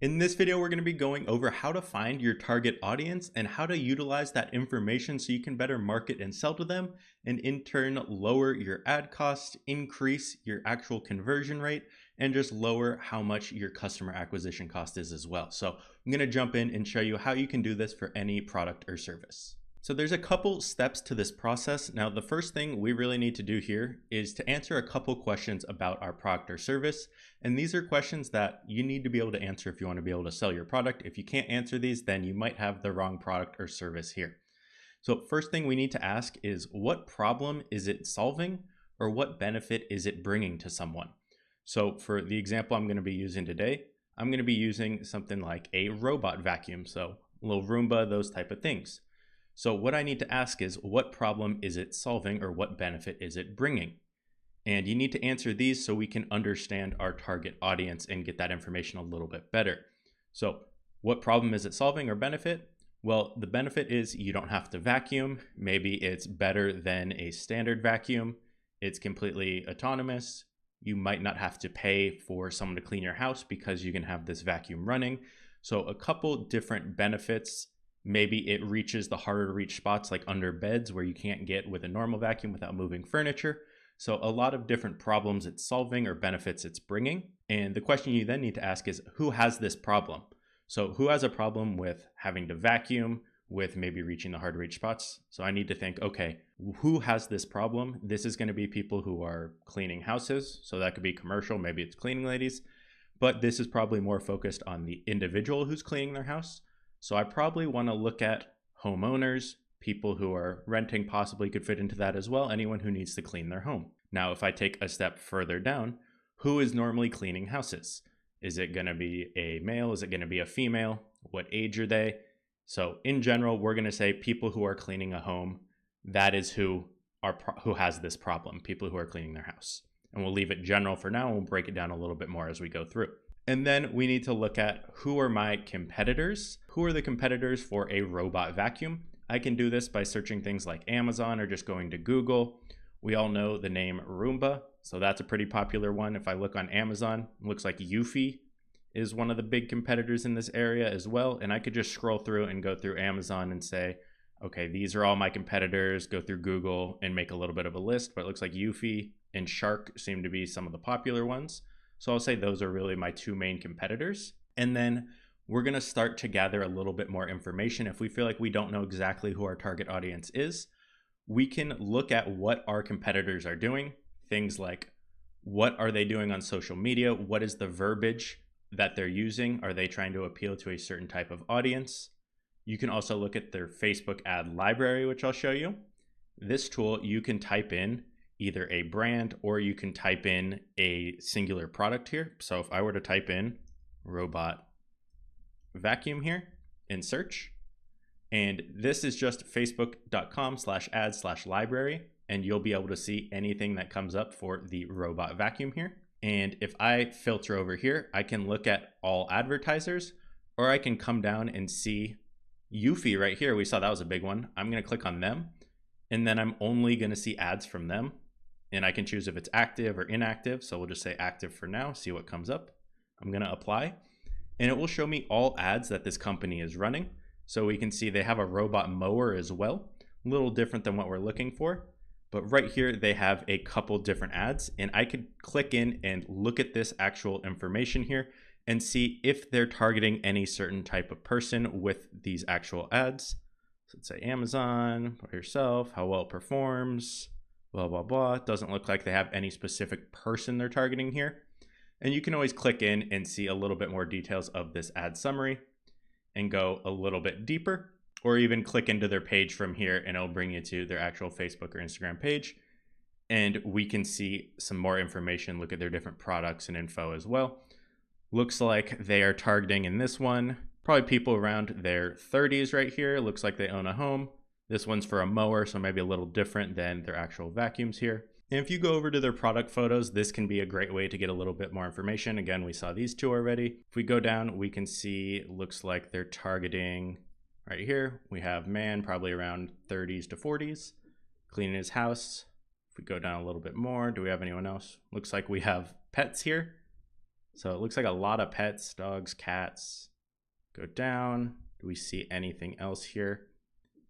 In this video, we're going to be going over how to find your target audience and how to utilize that information so you can better market and sell to them, and in turn lower your ad cost, increase your actual conversion rate, and just lower how much your customer acquisition cost is as well. So I'm going to jump in and show you how you can do this for any product or service. So there's a couple steps to this process. Now, the first thing we really need to do here is to answer a couple questions about our product or service. And these are questions that you need to be able to answer if you want to be able to sell your product. If you can't answer these, then you might have the wrong product or service here. So first thing we need to ask is, what problem is it solving, or what benefit is it bringing to someone? So for the example I'm going to be using today, I'm going to be using something like a robot vacuum. So little Roomba, those type of things. So what I need to ask is, what problem is it solving, or what benefit is it bringing? And you need to answer these so we can understand our target audience and get that information a little bit better. So what problem is it solving or benefit? Well, the benefit is you don't have to vacuum. Maybe it's better than a standard vacuum. It's completely autonomous. You might not have to pay for someone to clean your house because you can have this vacuum running. So a couple different benefits. Maybe it reaches the harder to reach spots like under beds where you can't get with a normal vacuum without moving furniture. So a lot of different problems it's solving or benefits it's bringing. And the question you then need to ask is, who has this problem? So who has a problem with having to vacuum, with maybe reaching the hard to reach spots? So I need to think, okay, who has this problem? This is going to be people who are cleaning houses. So that could be commercial, maybe it's cleaning ladies, but this is probably more focused on the individual who's cleaning their house. So I probably want to look at homeowners, people who are renting possibly could fit into that as well, anyone who needs to clean their home. Now, if I take a step further down, who is normally cleaning houses? Is it going to be a male? Is it going to be a female? What age are they? So in general, we're going to say people who are cleaning a home. That is who has this problem, people who are cleaning their house. And we'll leave it general for now, and we'll break it down a little bit more as we go through. And then we need to look at, who are my competitors? Who are the competitors for a robot vacuum? I can do this by searching things like Amazon or just going to Google. We all know the name Roomba, so that's a pretty popular one. If I look on Amazon, it looks like Eufy is one of the big competitors in this area as well. And I could just scroll through and go through Amazon and say, okay, these are all my competitors, go through Google and make a little bit of a list. But it looks like Eufy and Shark seem to be some of the popular ones. So I'll say those are really my two main competitors. And then we're going to start to gather a little bit more information. If we feel like we don't know exactly who our target audience is, we can look at what our competitors are doing. Things like, what are they doing on social media? What is the verbiage that they're using? Are they trying to appeal to a certain type of audience? You can also look at their Facebook ad library, which I'll show you. This tool, you can type in either a brand or you can type in a singular product here. So if I were to type in robot vacuum here in search, and this is just facebook.com/ad/library, and you'll be able to see anything that comes up for the robot vacuum here. And if I filter over here, I can look at all advertisers, or I can come down and see Eufy right here. We saw that was a big one. I'm going to click on them, and then I'm only going to see ads from them. And I can choose if it's active or inactive. So we'll just say active for now, see what comes up. I'm going to apply, and it will show me all ads that this company is running. So we can see they have a robot mower as well, a little different than what we're looking for. But right here, they have a couple different ads, and I could click in and look at this actual information here and see if they're targeting any certain type of person with these actual ads. So let's say Amazon, by yourself, how well it performs, blah, blah, blah. It doesn't look like they have any specific person they're targeting here. And you can always click in and see a little bit more details of this ad summary and go a little bit deeper, or even click into their page from here and it'll bring you to their actual Facebook or Instagram page. And we can see some more information, look at their different products and info as well. Looks like they are targeting in this one, probably people around their 30s right here. Looks like they own a home. This one's for a mower, so maybe a little different than their actual vacuums here. And if you go over to their product photos, this can be a great way to get a little bit more information. Again, we saw these two already. If we go down, we can see, looks like they're targeting right here. We have man, probably around 30s to 40s, cleaning his house. If we go down a little bit more, do we have anyone else? Looks like we have pets here. So it looks like a lot of pets, dogs, cats. Go down. Do we see anything else here?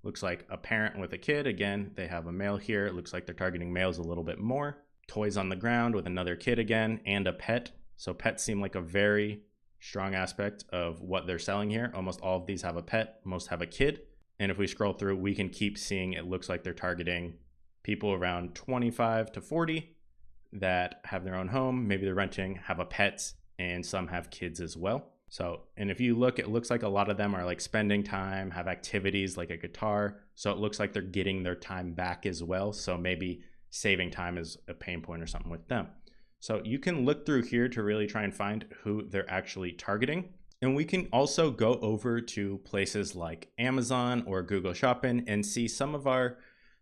Looks like a parent with a kid. Again, they have a male here. It looks like they're targeting males a little bit more. Toys on the ground with another kid again, and a pet. So pets seem like a very strong aspect of what they're selling here. Almost all of these have a pet, most have a kid. And if we scroll through, we can keep seeing it looks like they're targeting people around 25 to 40 that have their own home. Maybe they're renting, have a pet, and some have kids as well. So, and if you look, it looks like a lot of them are like spending time, have activities like a guitar. So it looks like they're getting their time back as well. So maybe saving time is a pain point or something with them. So you can look through here to really try and find who they're actually targeting. And we can also go over to places like Amazon or Google Shopping and see some of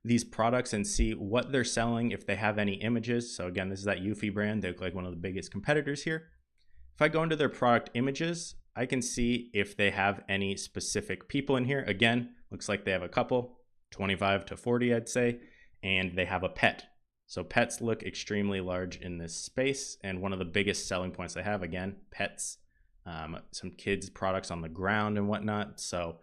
these products and see what they're selling, if they have any images. So again, this is that Eufy brand. They look like one of the biggest competitors here. If I go into their product images, I can see if they have any specific people in here. Again, looks like they have a couple, 25 to 40, I'd say, and they have a pet. So pets look extremely large in this space. And one of the biggest selling points they have, again, pets, some kids products on the ground and whatnot. So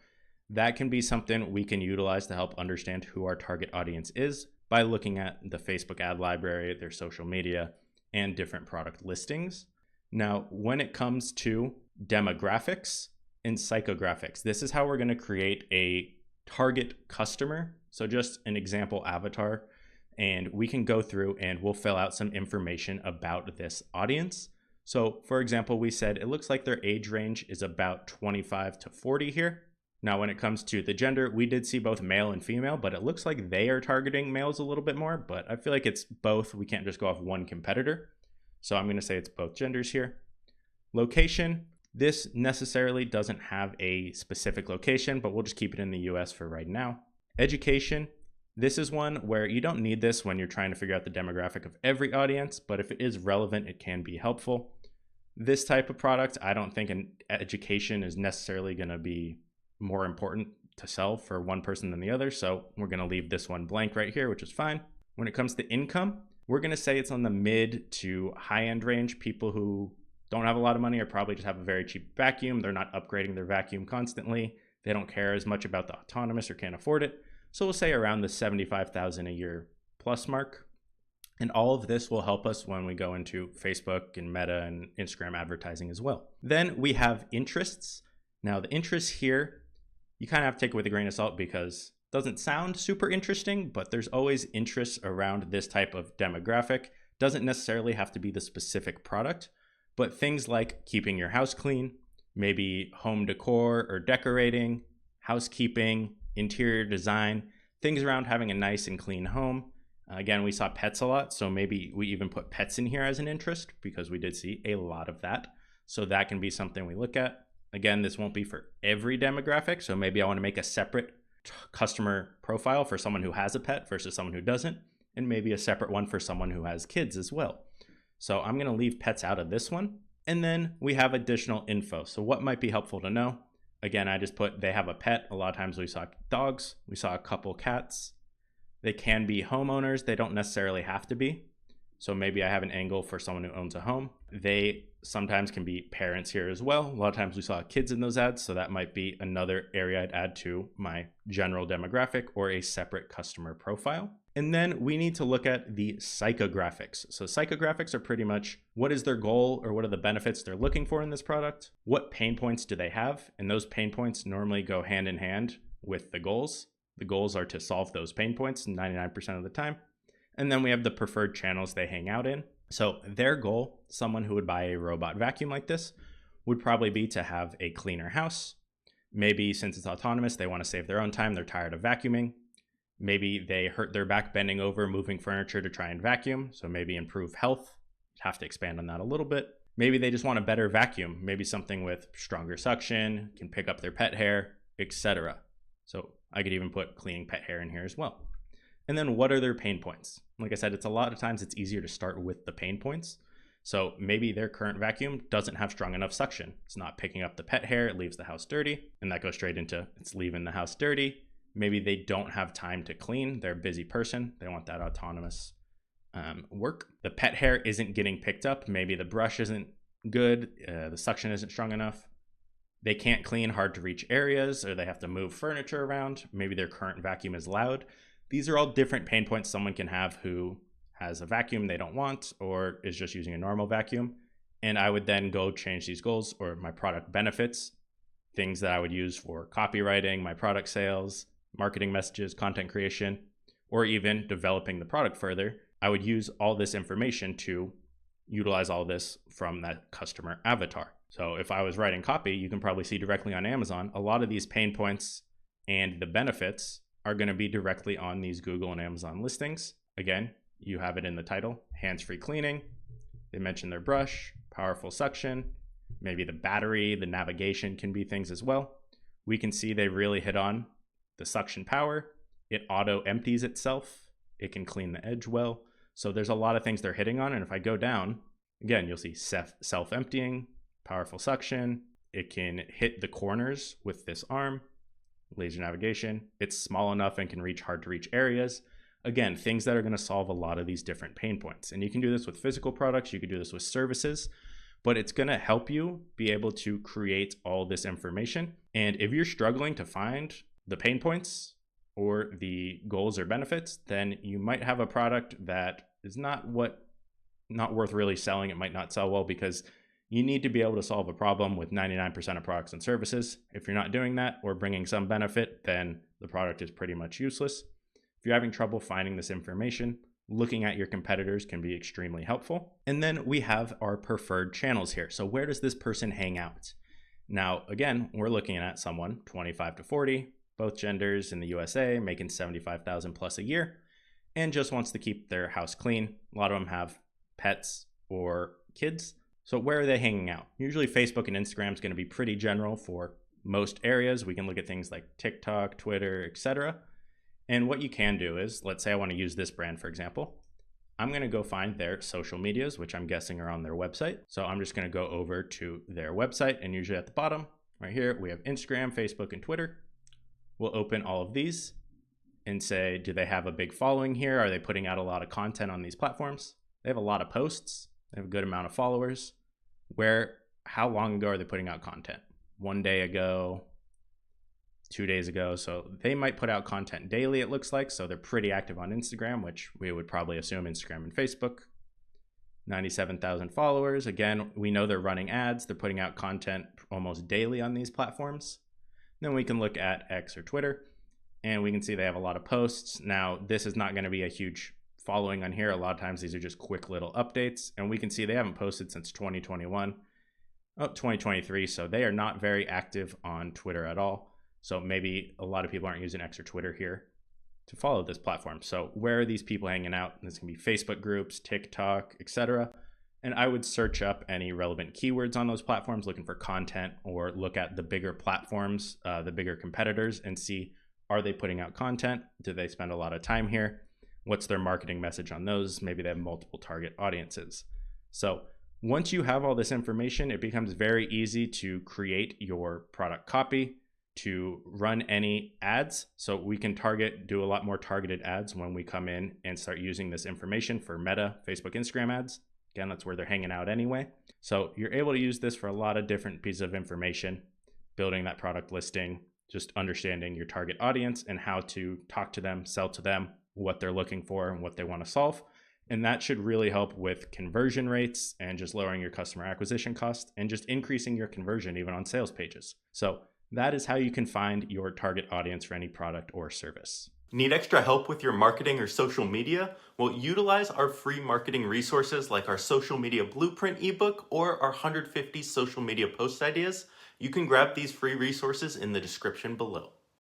that can be something we can utilize to help understand who our target audience is by looking at the Facebook ad library, their social media, and different product listings. Now, when it comes to demographics and psychographics, this is how we're going to create a target customer. So just an example avatar, and we can go through and we'll fill out some information about this audience. So for example, we said it looks like their age range is about 25 to 40 here. Now, when it comes to the gender, we did see both male and female, but it looks like they are targeting males a little bit more, but I feel like it's both. We can't just go off one competitor. So I'm going to say it's both genders here. Location, this necessarily doesn't have a specific location, but we'll just keep it in the US for right now. Education, this is one where you don't need this when you're trying to figure out the demographic of every audience, but if it is relevant, it can be helpful. This type of product, I don't think an education is necessarily going to be more important to sell for one person than the other, so we're going to leave this one blank right here, which is fine. When it comes to income, we're going to say it's on the mid to high end range. People who don't have a lot of money or probably just have a very cheap vacuum. They're not upgrading their vacuum constantly. They don't care as much about the autonomous or can't afford it. So we'll say around the $75,000 a year plus mark. And all of this will help us when we go into Facebook and Meta and Instagram advertising as well. Then we have interests. Now the interests here, you kind of have to take it with a grain of salt because it doesn't sound super interesting, but there's always interests around this type of demographic. Doesn't necessarily have to be the specific product, but things like keeping your house clean, maybe home decor or decorating, housekeeping, interior design, things around having a nice and clean home. Again, we saw pets a lot, so maybe we even put pets in here as an interest because we did see a lot of that. So that can be something we look at. Again, this won't be for every demographic, so maybe I want to make a separate customer profile for someone who has a pet versus someone who doesn't, and maybe a separate one for someone who has kids as well. So I'm going to leave pets out of this one. And then we have additional info. So what might be helpful to know? Again, I just put they have a pet. A lot of times we saw dogs. We saw a couple cats. They can be homeowners. They don't necessarily have to be. So maybe I have an angle for someone who owns a home. They sometimes can be parents here as well. A lot of times we saw kids in those ads. So that might be another area I'd add to my general demographic or a separate customer profile. And then we need to look at the psychographics. So psychographics are pretty much what is their goal or what are the benefits they're looking for in this product? What pain points do they have? And those pain points normally go hand in hand with the goals. The goals are to solve those pain points 99% of the time. And then we have the preferred channels they hang out in. So their goal, someone who would buy a robot vacuum like this, would probably be to have a cleaner house. Maybe since it's autonomous, they want to save their own time. They're tired of vacuuming. Maybe they hurt their back bending over, moving furniture to try and vacuum. So maybe improve health. Have to expand on that a little bit. Maybe they just want a better vacuum. Maybe something with stronger suction, can pick up their pet hair, etc. So I could even put cleaning pet hair in here as well. And then what are their pain points? Like I said, it's a lot of times it's easier to start with the pain points. So maybe their current vacuum doesn't have strong enough suction. It's not picking up the pet hair, it leaves the house dirty. And that goes straight into it's leaving the house dirty. Maybe they don't have time to clean. They're a busy person. They want that autonomous work. The pet hair isn't getting picked up. Maybe the brush isn't good, the suction isn't strong enough, they can't clean hard to reach areas, or they have to move furniture around, maybe their current vacuum is loud. These are all different pain points someone can have who has a vacuum they don't want or is just using a normal vacuum. And I would then go change these goals or my product benefits, things that I would use for copywriting, my product sales, marketing messages, content creation, or even developing the product further. I would use all this information to utilize all this from that customer avatar. So if I was writing copy, you can probably see directly on Amazon, a lot of these pain points and the benefits are going to be directly on these Google and Amazon listings. Again, you have it in the title, hands-free cleaning. They mention their brush, powerful suction, maybe the battery, the navigation can be things as well. We can see they really hit on the suction power. It auto empties itself. It can clean the edge well. So there's a lot of things they're hitting on. And if I go down, again, you'll see self-emptying, powerful suction. It can hit the corners with this arm, laser navigation. It's small enough and can reach hard to reach areas. Again, things that are going to solve a lot of these different pain points. And you can do this with physical products. You can do this with services, but it's going to help you be able to create all this information. And if you're struggling to find the pain points or the goals or benefits, then you might have a product that is not worth really selling. It might not sell well because you need to be able to solve a problem with 99% of products and services. If you're not doing that or bringing some benefit, then the product is pretty much useless. If you're having trouble finding this information, looking at your competitors can be extremely helpful. And then we have our preferred channels here. So where does this person hang out? Now, again, we're looking at someone 25 to 40, both genders in the USA, making $75,000 plus a year, and just wants to keep their house clean. A lot of them have pets or kids. So where are they hanging out? Usually Facebook and Instagram is going to be pretty general for most areas. We can look at things like TikTok, Twitter, etc. And what you can do is, let's say I want to use this brand, for example. I'm going to go find their social medias, which I'm guessing are on their website. So I'm just going to go over to their website, and usually at the bottom right here, we have Instagram, Facebook, and Twitter. We'll open all of these and say, do they have a big following here? Are they putting out a lot of content on these platforms? They have a lot of posts. They have a good amount of followers. How long ago are they putting out content? 1 day ago, 2 days ago. So they might put out content daily, it looks like. So they're pretty active on Instagram, which we would probably assume Instagram and Facebook. 97,000 followers. Again, we know they're running ads. They're putting out content almost daily on these platforms. Then we can look at X or Twitter, and we can see they have a lot of posts. Now, this is not going to be a huge following on here. A lot of times these are just quick little updates, and we can see they haven't posted since 2023. So they are not very active on Twitter at all. So maybe a lot of people aren't using X or Twitter here to follow this platform. So where are these people hanging out? This can be Facebook groups, TikTok, etc. And I would search up any relevant keywords on those platforms, looking for content, or look at the bigger platforms, the bigger competitors, and see, are they putting out content? Do they spend a lot of time here? What's their marketing message on those? Maybe they have multiple target audiences. So once you have all this information, it becomes very easy to create your product copy, to run any ads. So we can do a lot more targeted ads when we come in and start using this information for Meta, Facebook, Instagram ads. Again, that's where they're hanging out anyway. So you're able to use this for a lot of different pieces of information, building that product listing, just understanding your target audience and how to talk to them, sell to them, what they're looking for and what they want to solve. And that should really help with conversion rates and just lowering your customer acquisition cost and just increasing your conversion even on sales pages. So that is how you can find your target audience for any product or service. Need extra help with your marketing or social media? Well, utilize our free marketing resources like our social media blueprint ebook or our 150 social media post ideas. You can grab these free resources in the description below.